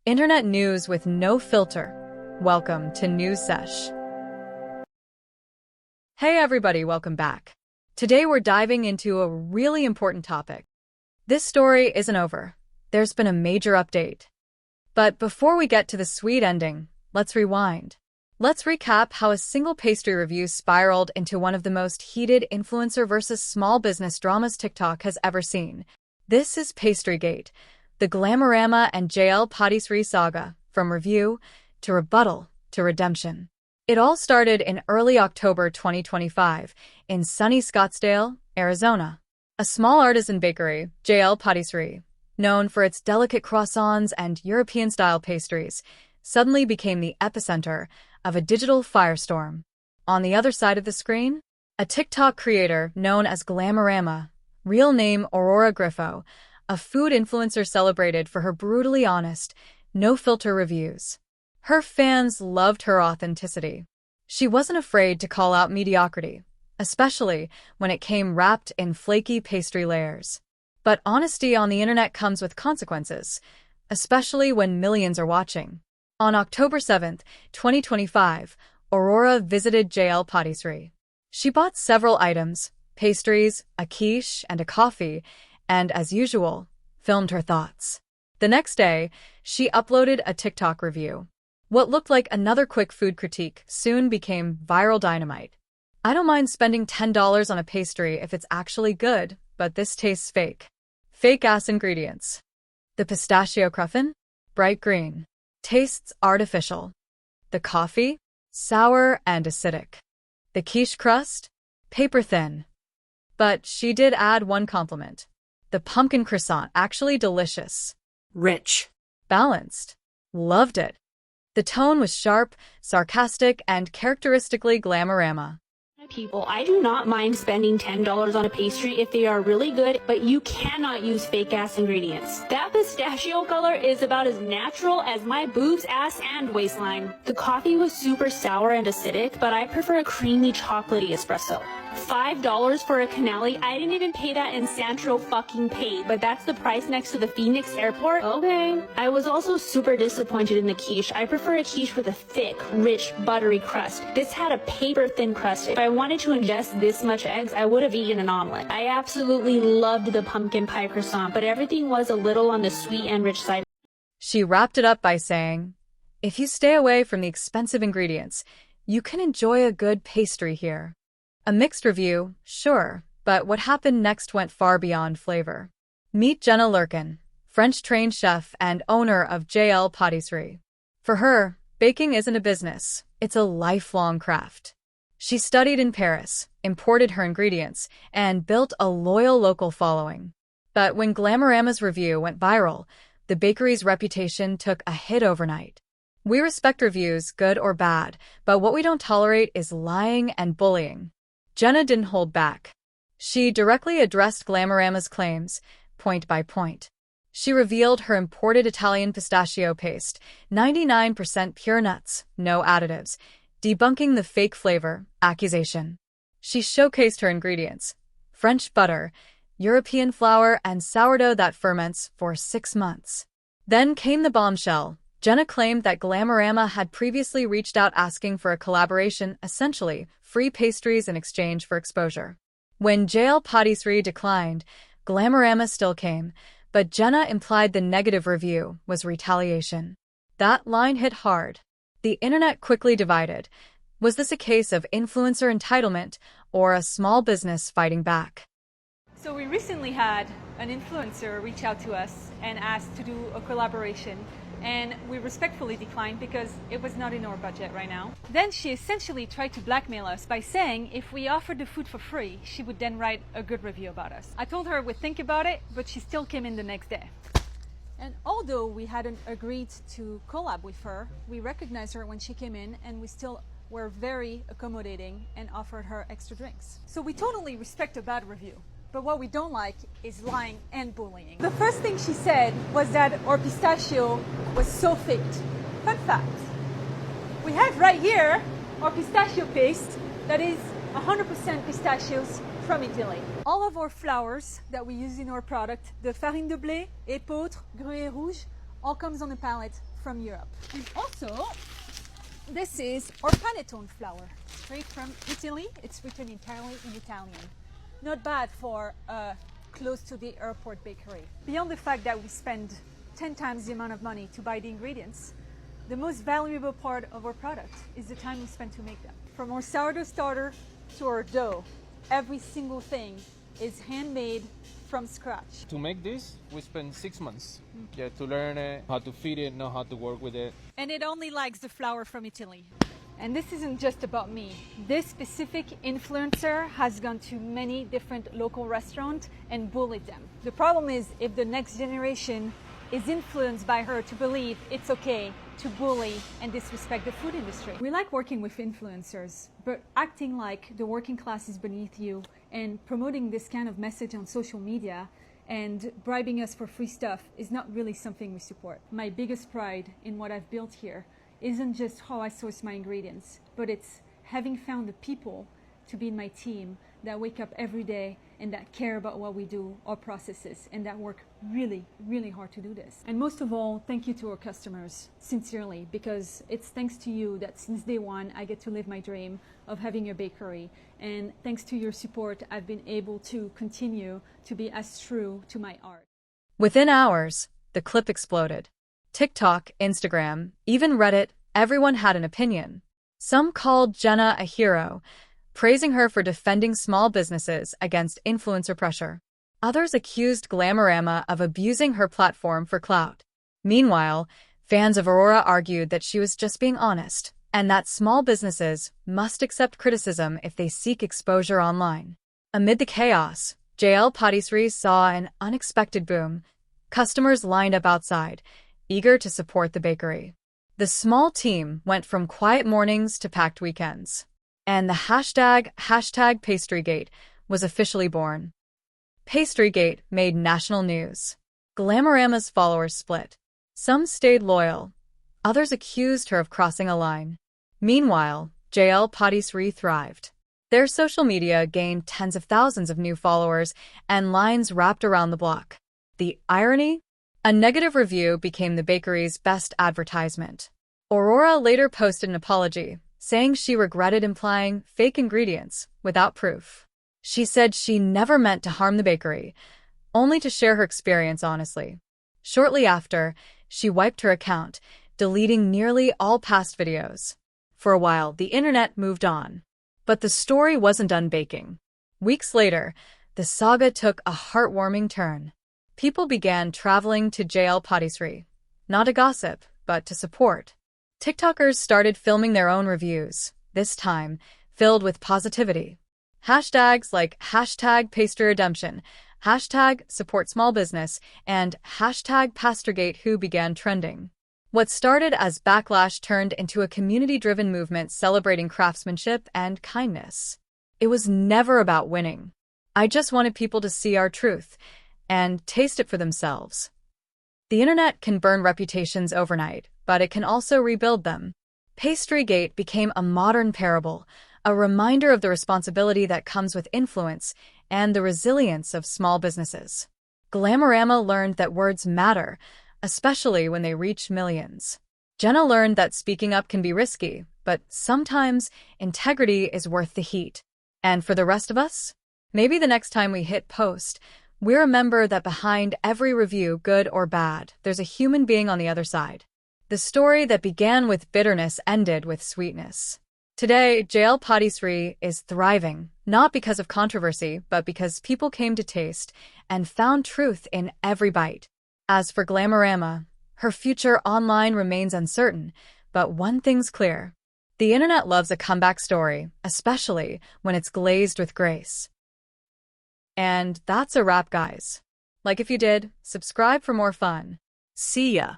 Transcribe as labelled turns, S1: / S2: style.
S1: Internet news with no filter. Welcome to News Sesh. Hey everybody, welcome back. Today we're diving into a really important topic. This story isn't over. There's been a major update. But before we get to the sweet ending, let's rewind. Let's recap how a single pastry review spiraled into one of the most heated influencer versus small business dramas TikTok has ever seen. This is Pastrygate, the Glamorama and JL Patisserie saga, from review to rebuttal to redemption. It all started in early October 2025 in sunny Scottsdale, Arizona. A small artisan bakery, JL Patisserie, known for its delicate croissants and European-style pastries, suddenly became the epicenter of a digital firestorm. On the other side of the screen, a TikTok creator known as Glamorama, real name Aurora Griffo, a food influencer celebrated for her brutally honest, no-filter reviews. Her fans loved her authenticity. She wasn't afraid to call out mediocrity, especially when it came wrapped in flaky pastry layers. But honesty on the internet comes with consequences, especially when millions are watching. On October 7, 2025, Aurora visited JL Patisserie. She bought several items, pastries, a quiche, and a coffee, and, as usual, filmed her thoughts. The next day, she uploaded a TikTok review. What looked like another quick food critique soon became viral dynamite. I don't mind spending $10 on a pastry if it's actually good, but this tastes fake. Fake-ass ingredients. The pistachio cruffin? Bright green. Tastes artificial. The coffee? Sour and acidic. The quiche crust? Paper thin. But she did add one compliment. The pumpkin croissant, actually delicious.
S2: Rich.
S1: Balanced. Loved it. The tone was sharp, sarcastic, and characteristically Glamorama.
S2: People, I do not mind spending $10 on a pastry if they are really good, but you cannot use fake-ass ingredients. That pistachio color is about as natural as my boobs, ass, and waistline. The coffee was super sour and acidic, but I prefer a creamy chocolatey espresso. $5 for a canali? I didn't even pay that in Santro fucking paid, but that's the price next to the Phoenix airport? Okay. I was also super disappointed in the quiche. I prefer a quiche with a thick, rich, buttery crust. This had a paper-thin crust. If I wanted to ingest this much eggs, I would have eaten an omelet. I absolutely loved the pumpkin pie croissant, but everything was a little on the sweet and rich side.
S1: She wrapped it up by saying, "If you stay away from the expensive ingredients, you can enjoy a good pastry here." A mixed review, sure, but what happened next went far beyond flavor. Meet Jenna Lurkin, French-trained chef and owner of JL Patisserie. For her, baking isn't a business, it's a lifelong craft. She studied in Paris, imported her ingredients, and built a loyal local following. But when Glamorama's review went viral, the bakery's reputation took a hit overnight. We respect reviews, good or bad, but what we don't tolerate is lying and bullying. Jenna didn't hold back. She directly addressed Glamorama's claims, point by point. She revealed her imported Italian pistachio paste, 99% pure nuts, no additives, debunking the fake flavor accusation. She showcased her ingredients: French butter, European flour, and sourdough that ferments for 6 months. Then came the bombshell. Jenna claimed that Glamorama had previously reached out asking for a collaboration, essentially free pastries in exchange for exposure. When JL Patisserie declined, Glamorama still came, but Jenna implied the negative review was retaliation. That line hit hard. The internet quickly divided. Was this a case of influencer entitlement or a small business fighting back?
S3: So we recently had an influencer reach out to us and asked to do a collaboration, and we respectfully declined because it was not in our budget right now. Then she essentially tried to blackmail us by saying if we offered the food for free, she would then write a good review about us. I told her we'd think about it, but she still came in the next day. And although we hadn't agreed to collab with her, we recognized her when she came in, and we still were very accommodating and offered her extra drinks. So we totally respect a bad review. But what we don't like is lying and bullying. The first thing she said was that our pistachio was so faked. Fun fact, we have right here our pistachio paste that is 100% pistachios from Italy. All of our flours that we use in our product, the farine de blé, épeautre, gruyère rouge, all comes on a pallet from Europe. And also, this is our panettone flour, straight from Italy. It's written entirely in Italian. Not bad for close to the airport bakery. Beyond the fact that we spend 10 times the amount of money to buy the ingredients, the most valuable part of our product is the time we spend to make them. From our sourdough starter to our dough, every single thing is handmade from scratch.
S4: To make this, we spent 6 months to learn it, how to feed it, know how to work with it.
S3: And it only likes the flour from Italy. And this isn't just about me. This specific influencer has gone to many different local restaurants and bullied them. The problem is if the next generation is influenced by her to believe it's okay to bully and disrespect the food industry. We like working with influencers, but acting like the working class is beneath you and promoting this kind of message on social media and bribing us for free stuff is not really something we support. My biggest pride in what I've built here isn't just how I source my ingredients, but it's having found the people to be in my team that wake up every day and that care about what we do, our processes, and that work really, really hard to do this. And most of all, thank you to our customers, sincerely, because it's thanks to you that since day one, I get to live my dream of having a bakery. And thanks to your support, I've been able to continue to be as true to my art.
S1: Within hours, the clip exploded. TikTok, Instagram, even Reddit, everyone had an opinion. Some called Jenna a hero, praising her for defending small businesses against influencer pressure. Others accused Glamorama of abusing her platform for clout. Meanwhile, fans of Aurora argued that she was just being honest, and that small businesses must accept criticism if they seek exposure online. Amid the chaos, JL Patisserie saw an unexpected boom. Customers lined up outside, eager to support the bakery. The small team went from quiet mornings to packed weekends. And the hashtag Pastrygate was officially born. Pastrygate made national news. Glamorama's followers split. Some stayed loyal. Others accused her of crossing a line. Meanwhile, JL Patisserie thrived. Their social media gained tens of thousands of new followers and lines wrapped around the block. The irony? A negative review became the bakery's best advertisement. Aurora later posted an apology, saying she regretted implying fake ingredients without proof. She said she never meant to harm the bakery, only to share her experience honestly. Shortly after, she wiped her account, deleting nearly all past videos. For a while, the internet moved on. But the story wasn't done baking. Weeks later, the saga took a heartwarming turn. People began traveling to JL Patisserie, not to gossip, but to support. TikTokers started filming their own reviews, this time filled with positivity. Hashtags like hashtag pastry redemption, hashtag support small business, and hashtag Pastrygate who began trending. What started as backlash turned into a community-driven movement celebrating craftsmanship and kindness. It was never about winning. I just wanted people to see our truth and taste it for themselves. The internet can burn reputations overnight, but it can also rebuild them. Pastrygate became a modern parable, a reminder of the responsibility that comes with influence and the resilience of small businesses. Glamorama learned that words matter, especially when they reach millions. Jenna learned that speaking up can be risky, but sometimes integrity is worth the heat. And for the rest of us, maybe the next time we hit post, we remember that behind every review, good or bad, there's a human being on the other side. The story that began with bitterness ended with sweetness. Today, JL Patisserie is thriving, not because of controversy, but because people came to taste and found truth in every bite. As for Glamorama, her future online remains uncertain, but one thing's clear. The internet loves a comeback story, especially when it's glazed with grace. And that's a wrap, guys. Like if you did, subscribe for more fun. See ya!